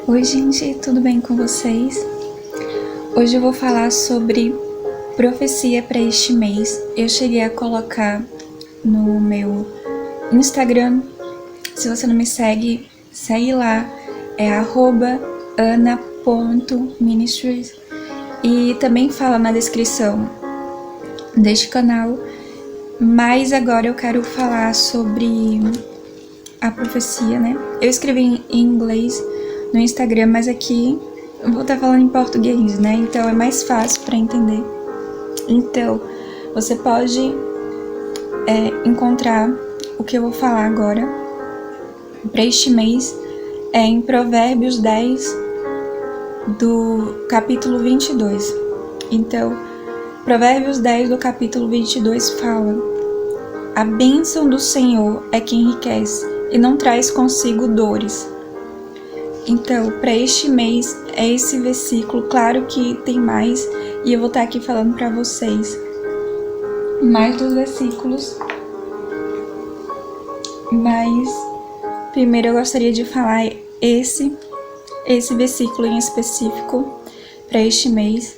Oi gente, tudo bem com vocês? Hoje eu vou falar sobre profecia para este mês. Eu cheguei a colocar no meu Instagram. Se você não me segue, segue lá, é @ana.ministries, e também fala na descrição deste canal. Mas agora eu quero falar sobre a profecia, né? Eu escrevi em inglês no Instagram, mas aqui eu vou estar falando em português, né? Então é mais fácil para entender. Então, você pode encontrar o que eu vou falar agora para este mês em Provérbios 10, do capítulo 22. Então, Provérbios 10, do capítulo 22 fala: a bênção do Senhor é que enriquece e não traz consigo dores. Então, para este mês é esse versículo. Claro que tem mais, e eu vou estar aqui falando para vocês mais dos versículos, mas primeiro eu gostaria de falar esse versículo em específico para este mês,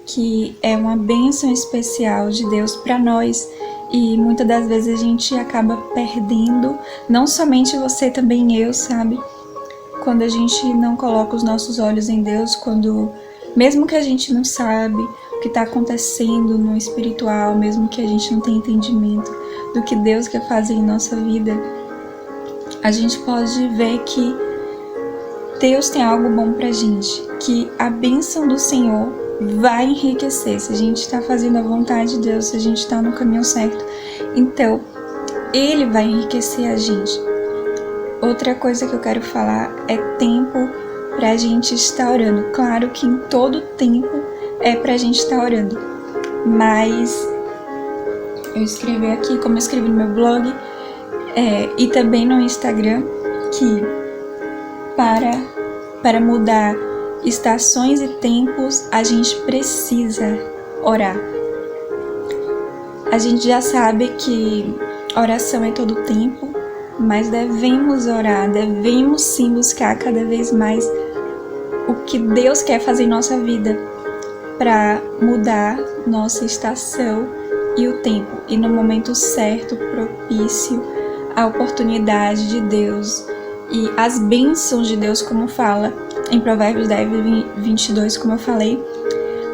que é uma bênção especial de Deus para nós. E muitas das vezes a gente acaba perdendo, não somente você, também eu, sabe? Quando a gente não coloca os nossos olhos em Deus, quando mesmo que a gente não sabe o que está acontecendo no espiritual, mesmo que a gente não tenha entendimento do que Deus quer fazer em nossa vida, a gente pode ver que Deus tem algo bom pra gente, que a bênção do Senhor vai enriquecer. Se a gente está fazendo a vontade de Deus, se a gente está no caminho certo, então Ele vai enriquecer a gente. Outra coisa que eu quero falar é tempo pra gente estar orando. Claro que em todo tempo é pra gente estar orando, mas eu escrevi aqui, como eu escrevi no meu blog e também no Instagram, que para mudar estações e tempos a gente precisa orar. A gente já sabe que oração é todo tempo, mas devemos orar, devemos sim buscar cada vez mais o que Deus quer fazer em nossa vida para mudar nossa estação e o tempo, e no momento certo, propício, a oportunidade de Deus e as bênçãos de Deus, como fala em Provérbios 10, 22, como eu falei,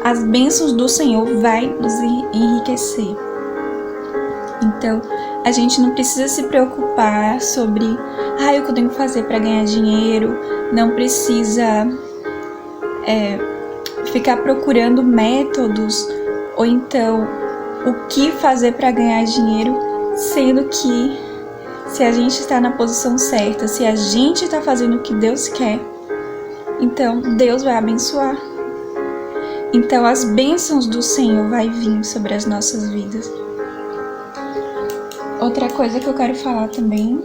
as bênçãos do Senhor vai nos enriquecer. Então, a gente não precisa se preocupar sobre o que eu tenho que fazer para ganhar dinheiro, não precisa ficar procurando métodos ou então o que fazer para ganhar dinheiro, sendo que se a gente está na posição certa, se a gente está fazendo o que Deus quer, então Deus vai abençoar. Então as bênçãos do Senhor vai vir sobre as nossas vidas. Outra coisa que eu quero falar também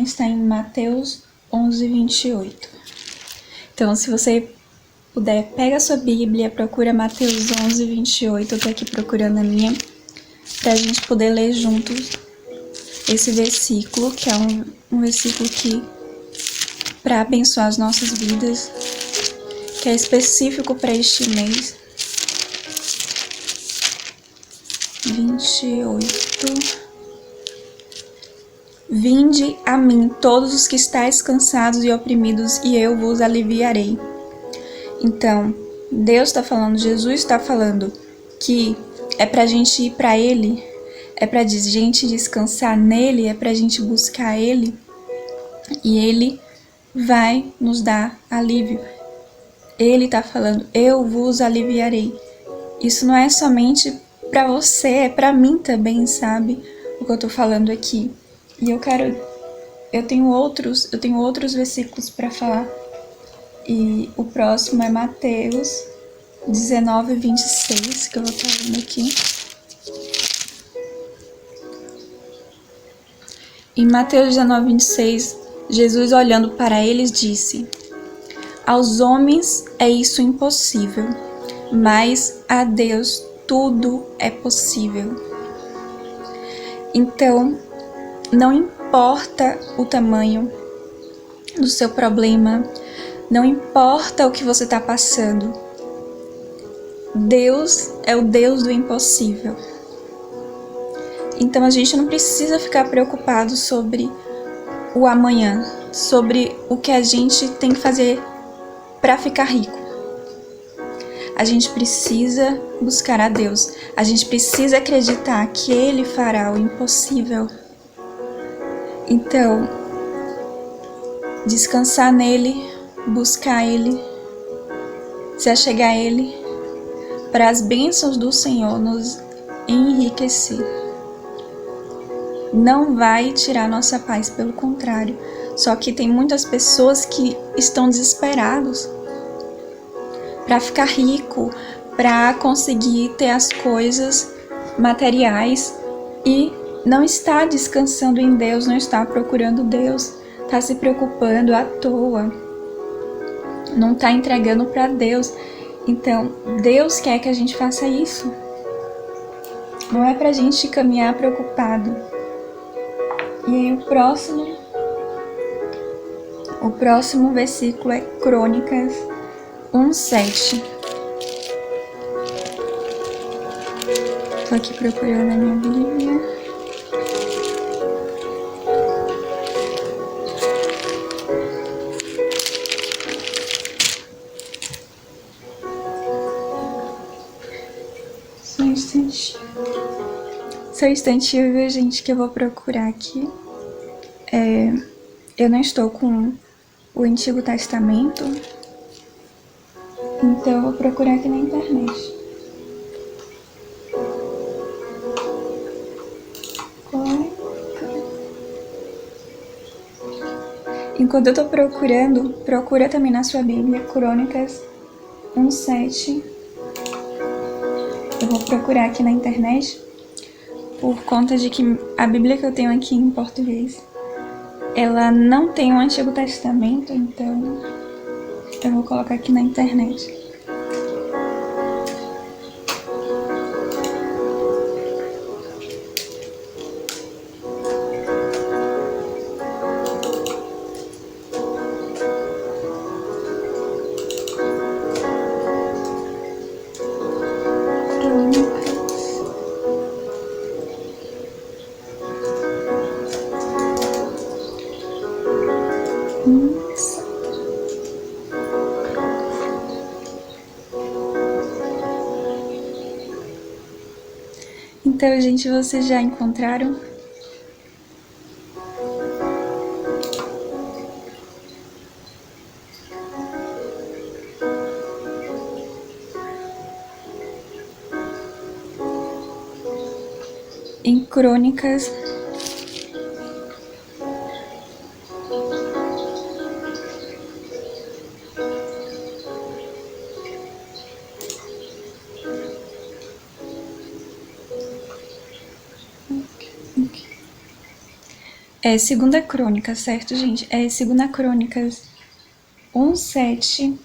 está em Mateus 11, 28. Então, se você puder, pega a sua Bíblia, procura Mateus 11, 28. Eu tô aqui procurando a minha, pra gente poder ler juntos esse versículo, que é um versículo que para abençoar as nossas vidas, que é específico para este mês. 28. Vinde a mim todos os que estáis cansados e oprimidos, e eu vos aliviarei. Então, Deus está falando, Jesus está falando que é pra gente ir para Ele, é pra gente descansar nele, é pra gente buscar Ele, e Ele vai nos dar alívio. Ele tá falando, eu vos aliviarei. Isso não é somente para você, é para mim também, sabe? O que eu tô falando aqui. E eu tenho outros versículos para falar. E o próximo é Mateus 19, 26, que eu vou estar lendo aqui. Em Mateus 19, 26, Jesus, olhando para eles, disse: aos homens é isso impossível, mas a Deus tudo é possível. Então, não importa o tamanho do seu problema, não importa o que você está passando, Deus é o Deus do impossível. Então a gente não precisa ficar preocupado sobre o amanhã, sobre o que a gente tem que fazer para ficar rico. A gente precisa buscar a Deus, a gente precisa acreditar que Ele fará o impossível. Então, descansar nele, buscar Ele, se achegar a Ele, para as bênçãos do Senhor nos enriquecer. Não vai tirar nossa paz, pelo contrário. Só que tem muitas pessoas que estão desesperados para ficar rico, para conseguir ter as coisas materiais e não está descansando em Deus, não está procurando Deus, está se preocupando à toa, não está entregando para Deus. Então, Deus quer que a gente faça isso. Não é para a gente caminhar preocupado. E aí o próximo versículo é Crônicas 1:7. Tô aqui procurando a minha Bíblia. Só um instantinho, viu, gente, que eu vou procurar aqui. Eu não estou com o Antigo Testamento, então eu vou procurar aqui na internet. Enquanto eu tô procurando, procura também na sua Bíblia, Crônicas 1:7. Eu vou procurar aqui na internet, por conta de que a Bíblia que eu tenho aqui em português, ela não tem o Antigo Testamento, então eu vou colocar aqui na internet. Então, gente, vocês já encontraram? Em Crônicas é 2 Crônicas, certo, gente? É 2 Crônicas 1:7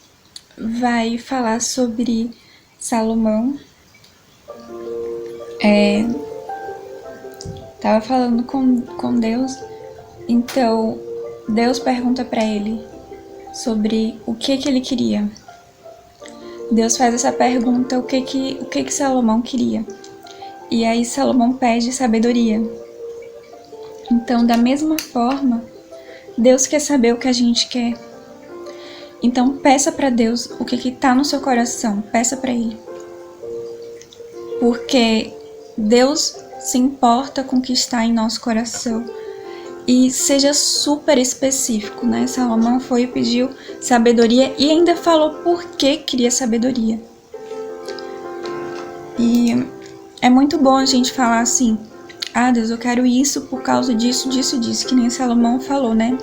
vai falar sobre Salomão. Tava falando com Deus, então Deus pergunta para ele sobre o que ele queria. Deus faz essa pergunta, o que Salomão queria. E aí Salomão pede sabedoria. Então, da mesma forma, Deus quer saber o que a gente quer. Então, peça para Deus o que tá no seu coração, peça para Ele. Porque Deus se importa com o que está em nosso coração. E seja super específico, né? Salomão foi e pediu sabedoria e ainda falou por que queria sabedoria. E é muito bom a gente falar assim: ah, Deus, eu quero isso por causa disso, que nem Salomão falou, né?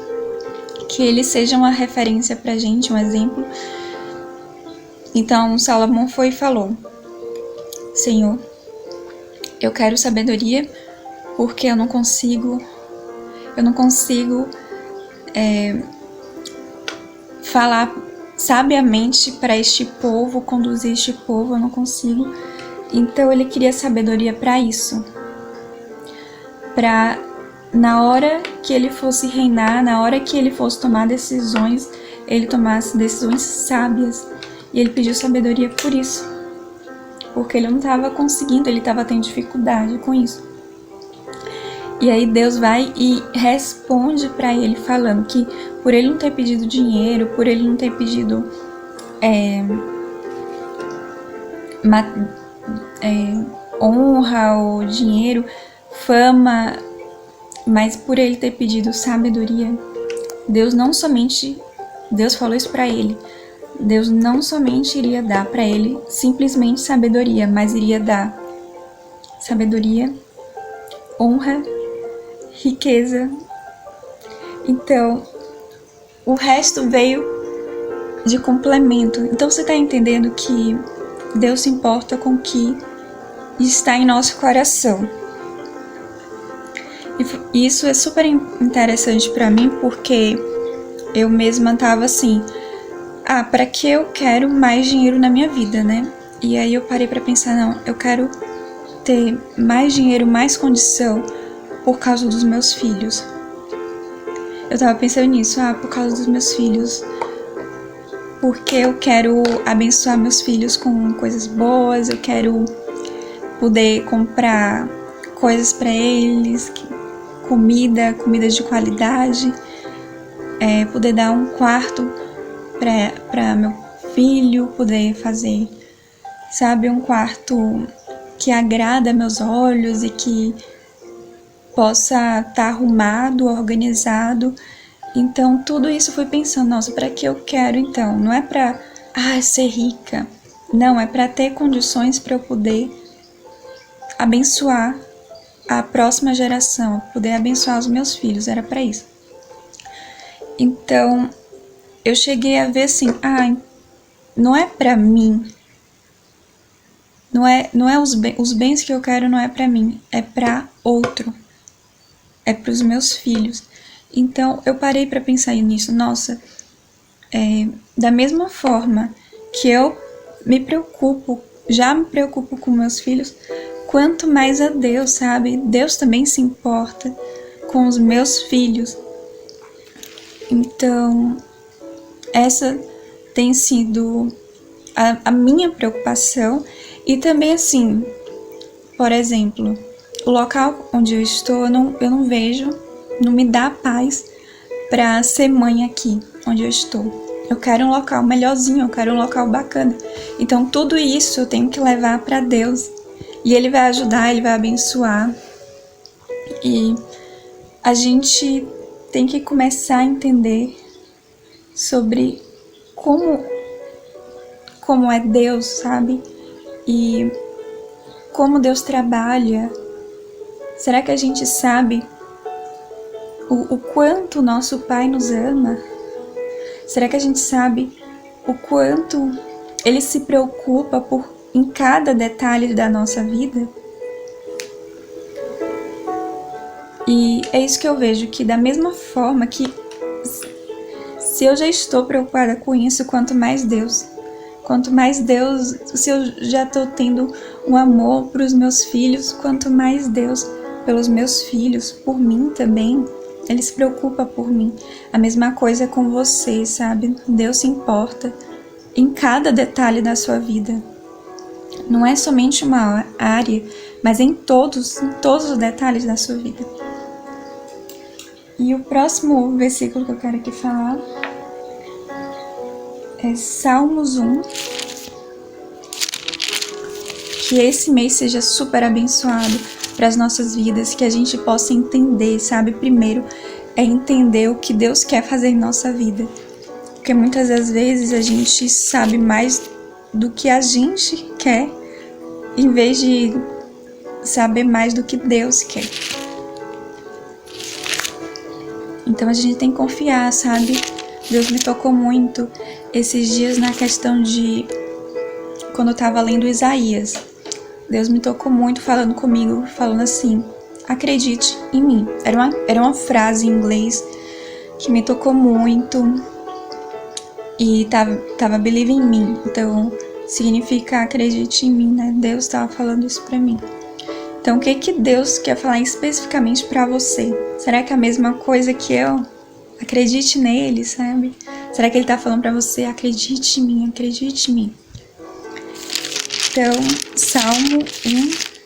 Que ele seja uma referência pra gente, um exemplo. Então, Salomão foi e falou: Senhor, eu quero sabedoria porque eu não consigo falar sabiamente para este povo, conduzir este povo, eu não consigo. Então ele queria sabedoria para isso, para na hora que ele fosse reinar, na hora que ele fosse tomar decisões, ele tomasse decisões sábias. E ele pediu sabedoria por isso, porque ele não estava conseguindo, ele estava tendo dificuldade com isso. E aí Deus vai e responde para ele falando que por ele não ter pedido dinheiro, por ele não ter pedido honra ou dinheiro, fama, mas por ele ter pedido sabedoria, Deus falou isso para ele. Deus não somente iria dar para ele simplesmente sabedoria, mas iria dar sabedoria, honra, riqueza. Então, o resto veio de complemento. Então, você está entendendo que Deus se importa com o que está em nosso coração. E isso é super interessante para mim, porque eu mesma estava assim, para que eu quero mais dinheiro na minha vida, né? E aí eu parei para pensar, não, eu quero ter mais dinheiro, mais condição por causa dos meus filhos. Eu tava pensando nisso, por causa dos meus filhos, porque eu quero abençoar meus filhos com coisas boas, eu quero poder comprar coisas para eles, comida de qualidade, poder dar um quarto para meu filho, poder fazer, sabe, um quarto que agrada meus olhos e que possa estar arrumado, organizado. Então tudo isso fui pensando, nossa, para que eu quero então? Não é para ser rica, não, é para ter condições para eu poder abençoar a próxima geração, poder abençoar os meus filhos, era para isso. Então eu cheguei a ver assim, não é para mim, não é os bens que eu quero, não é para mim, é para outro, é para os meus filhos. Então eu parei para pensar nisso, nossa, da mesma forma que eu já me preocupo com meus filhos, quanto mais a Deus, sabe? Deus também se importa com os meus filhos. Então essa tem sido a minha preocupação. E também assim, por exemplo, o local onde eu estou, eu não vejo, não me dá paz para ser mãe aqui onde eu estou. Eu quero um local melhorzinho, eu quero um local bacana. Então tudo isso eu tenho que levar para Deus. E Ele vai ajudar, Ele vai abençoar. E a gente tem que começar a entender sobre como é Deus, sabe? E como Deus trabalha. Será que a gente sabe o quanto nosso Pai nos ama? Será que a gente sabe o quanto Ele se preocupa em cada detalhe da nossa vida? E é isso que eu vejo, que da mesma forma que se eu já estou preocupada com isso, quanto mais Deus, se eu já estou tendo um amor para os meus filhos, quanto mais Deus pelos meus filhos, por mim também, Ele se preocupa por mim. A mesma coisa com você, sabe? Deus se importa em cada detalhe da sua vida. Não é somente uma área, mas em todos os detalhes da sua vida. E o próximo versículo que eu quero aqui falar é Salmos 1. Que esse mês seja super abençoado para as nossas vidas, que a gente possa entender, sabe? Primeiro é entender o que Deus quer fazer em nossa vida. Porque muitas das vezes a gente sabe mais do que a gente quer, em vez de saber mais do que Deus quer. Então a gente tem que confiar, sabe? Deus me tocou muito esses dias na questão de quando eu estava lendo Isaías. Deus me tocou muito falando comigo, falando assim, acredite em mim. Era uma frase em inglês que me tocou muito. E tava believe em mim. Então, significa acredite em mim, né? Deus estava falando isso pra mim. Então, o que Deus quer falar especificamente pra você? Será que é a mesma coisa que eu? Acredite nele, sabe? Será que ele tá falando pra você? Acredite em mim, acredite em mim. Então, Salmo 1.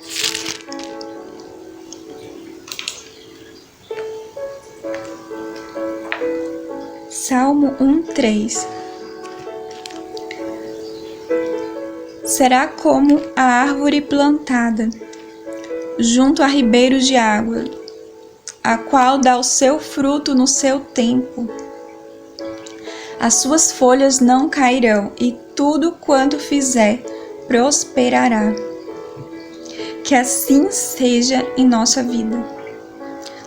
Salmo 1:3. Será como a árvore plantada junto a ribeiros de água, a qual dá o seu fruto no seu tempo. As suas folhas não cairão, e tudo quanto fizer prosperará. Que assim seja em nossa vida.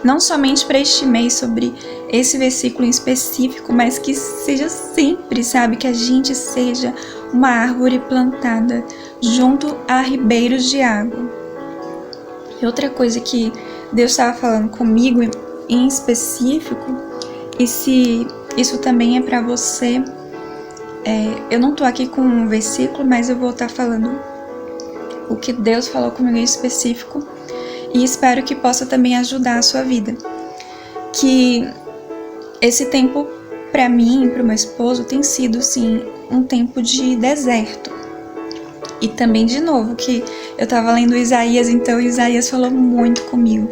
Não somente para este mês sobre esse versículo em específico, mas que seja sempre, sabe? Que a gente seja uma árvore plantada junto a ribeiros de água. E outra coisa que Deus estava falando comigo em específico, e se isso também é para você, eu não tô aqui com um versículo, mas eu vou estar falando o que Deus falou comigo em específico, e espero que possa também ajudar a sua vida. Que esse tempo, para mim e para o meu esposo, tem sido, sim, um tempo de deserto. E também, de novo, que eu tava lendo Isaías, então Isaías falou muito comigo.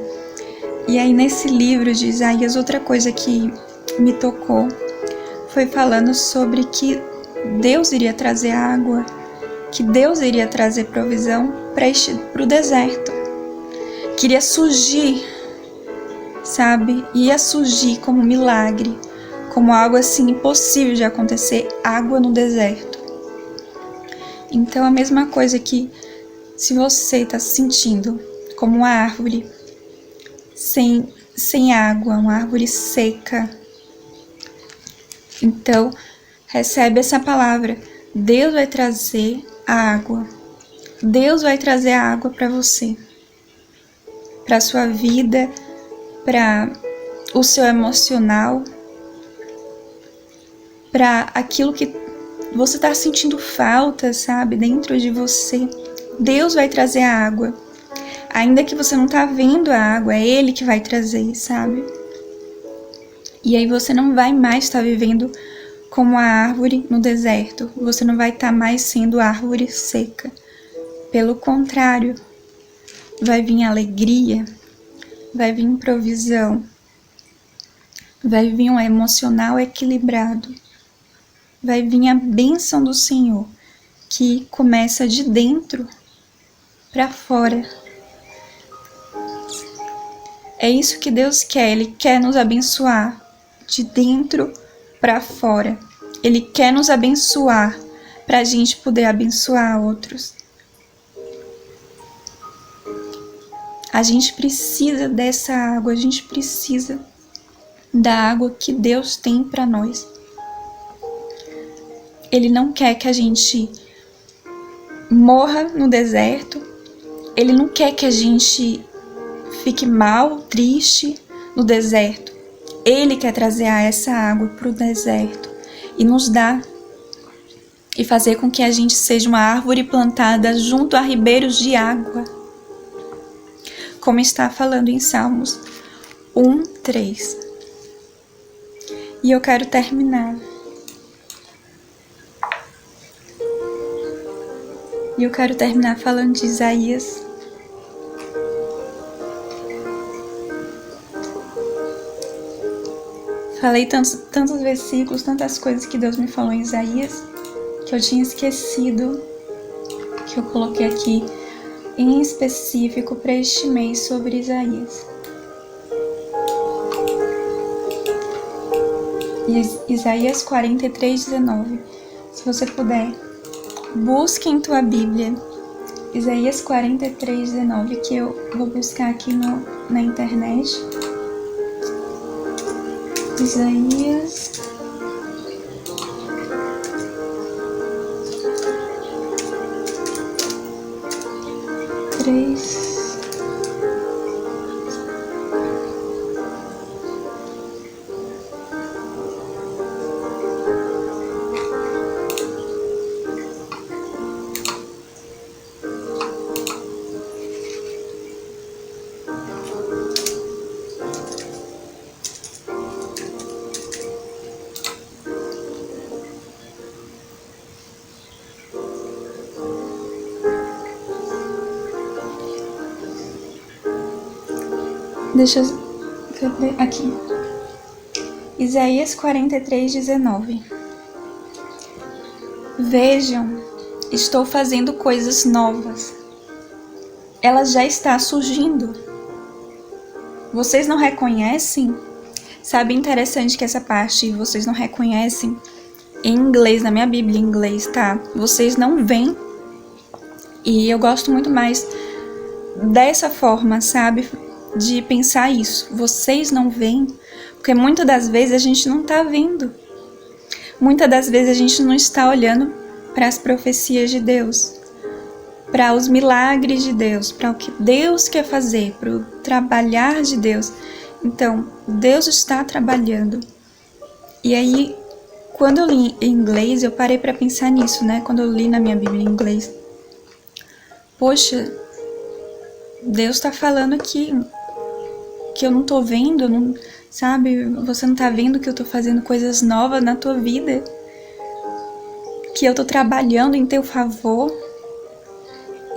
E aí, nesse livro de Isaías, outra coisa que me tocou foi falando sobre que Deus iria trazer água, que Deus iria trazer provisão para o deserto. Queria surgir, sabe? Ia surgir como milagre, como algo assim impossível de acontecer, água no deserto. Então, a mesma coisa que se você está se sentindo como uma árvore sem água, uma árvore seca, então recebe essa palavra. Deus vai trazer a água. Deus vai trazer a água para você, para a sua vida, para o seu emocional, para aquilo que você está sentindo falta, sabe, dentro de você. Deus vai trazer a água. Ainda que você não tá vendo a água, é Ele que vai trazer, sabe? E aí você não vai mais estar vivendo como a árvore no deserto. Você não vai estar mais sendo árvore seca. Pelo contrário, vai vir alegria, vai vir provisão, vai vir um emocional equilibrado. Vai vir a bênção do Senhor, que começa de dentro para fora. É isso que Deus quer. Ele quer nos abençoar de dentro para fora. Ele quer nos abençoar para a gente poder abençoar outros. A gente precisa dessa água, a gente precisa da água que Deus tem para nós. Ele não quer que a gente morra no deserto. Ele não quer que a gente fique mal, triste no deserto. Ele quer trazer essa água para o deserto e nos dar e fazer com que a gente seja uma árvore plantada junto a ribeiros de água, como está falando em Salmos 1:3. E eu quero terminar. E eu quero terminar falando de Isaías. Falei tantos versículos, tantas coisas que Deus me falou em Isaías, que eu tinha esquecido, que eu coloquei aqui em específico para este mês sobre Isaías. Isaías 43:19. Se você puder, busque em tua Bíblia Isaías 43:19, que eu vou buscar aqui na internet. Isaías 3. Deixa eu ver aqui. Isaías 43:19. Vejam, estou fazendo coisas novas. Ela já está surgindo. Vocês não reconhecem? Sabe, interessante que essa parte vocês não reconhecem em inglês, na minha Bíblia em inglês, tá? Vocês não veem. E eu gosto muito mais dessa forma, sabe? De pensar isso. Vocês não veem, porque muitas das vezes a gente não tá vendo. Muitas das vezes a gente não está olhando para as profecias de Deus, para os milagres de Deus, para o que Deus quer fazer, para o trabalhar de Deus. Então, Deus está trabalhando. E aí, quando eu li em inglês, eu parei para pensar nisso, né? Quando eu li na minha Bíblia em inglês. Poxa, Deus está falando aqui que eu não tô vendo, não, sabe? Você não tá vendo que eu tô fazendo coisas novas na tua vida? Que eu tô trabalhando em teu favor?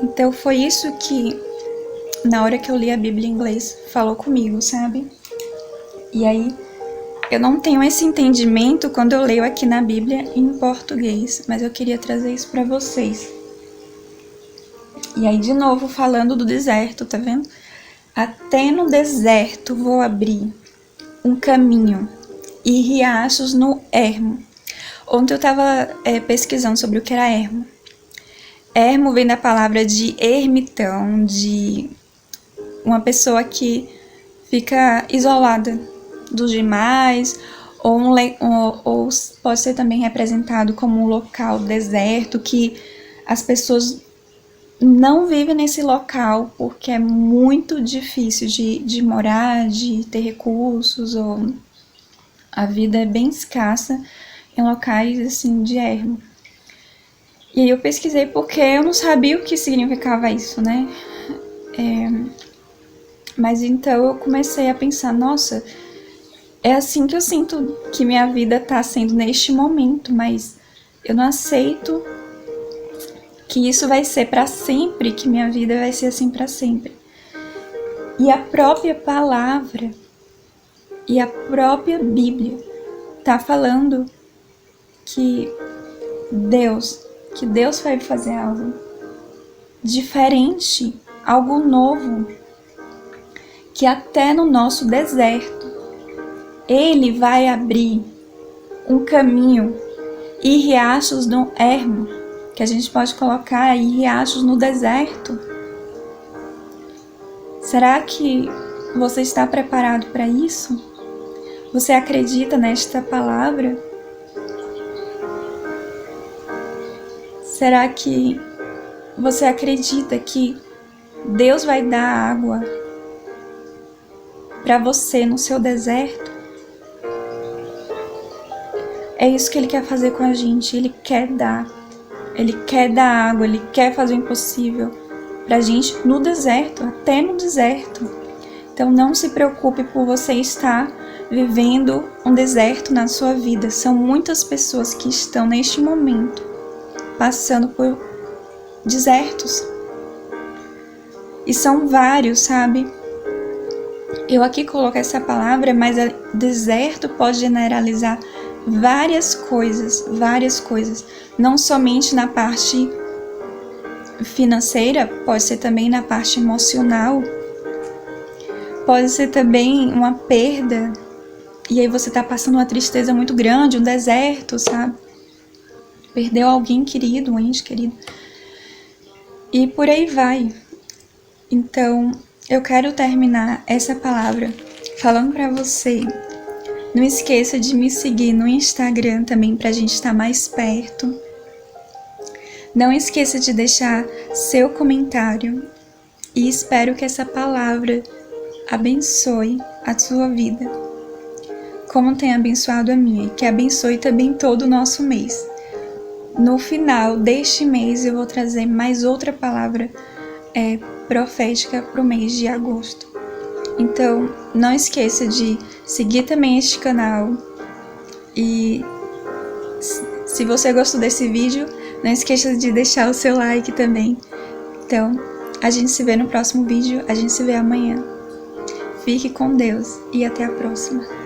Então foi isso que, na hora que eu li a Bíblia em inglês, falou comigo, sabe? E aí, eu não tenho esse entendimento quando eu leio aqui na Bíblia em português, mas eu queria trazer isso pra vocês. E aí, de novo, falando do deserto, tá vendo? Até no deserto vou abrir um caminho e riachos no ermo. Ontem eu tava pesquisando sobre o que era ermo. Ermo vem da palavra de ermitão, de uma pessoa que fica isolada dos demais, ou pode ser também representado como um local deserto, que as pessoas não vivem nesse local porque é muito difícil de morar, de ter recursos, ou a vida é bem escassa em locais assim de ermo. E aí eu pesquisei porque eu não sabia o que significava isso, né? Mas então eu comecei a pensar, nossa, é assim que eu sinto que minha vida tá sendo neste momento, mas eu não aceito que isso vai ser para sempre, que minha vida vai ser assim para sempre. E a própria palavra e a própria Bíblia tá falando que Deus vai fazer algo diferente, algo novo, que até no nosso deserto Ele vai abrir um caminho e riachos no ermo, que a gente pode colocar aí riachos no deserto. Será que você está preparado para isso? Você acredita nesta palavra? Será que você acredita que Deus vai dar água para você no seu deserto? É isso que Ele quer fazer com a gente. Ele quer dar água, Ele quer fazer o impossível pra gente no deserto, até no deserto. Então não se preocupe por você estar vivendo um deserto na sua vida. São muitas pessoas que estão neste momento passando por desertos. E são vários, sabe? Eu aqui coloco essa palavra, mas deserto pode generalizar várias coisas, não somente na parte financeira, pode ser também na parte emocional, pode ser também uma perda, e aí você tá passando uma tristeza muito grande, um deserto, sabe? Perdeu alguém querido, um ente querido, e por aí vai. Então, eu quero terminar essa palavra falando pra você, não esqueça de me seguir no Instagram também pra gente estar mais perto. Não esqueça de deixar seu comentário e espero que essa palavra abençoe a sua vida, como tem abençoado a minha, e que abençoe também todo o nosso mês. No final deste mês eu vou trazer mais outra palavra profética para o mês de agosto. Então, não esqueça de seguir também este canal. E se você gostou desse vídeo, não esqueça de deixar o seu like também. Então, a gente se vê no próximo vídeo. A gente se vê amanhã. Fique com Deus e até a próxima.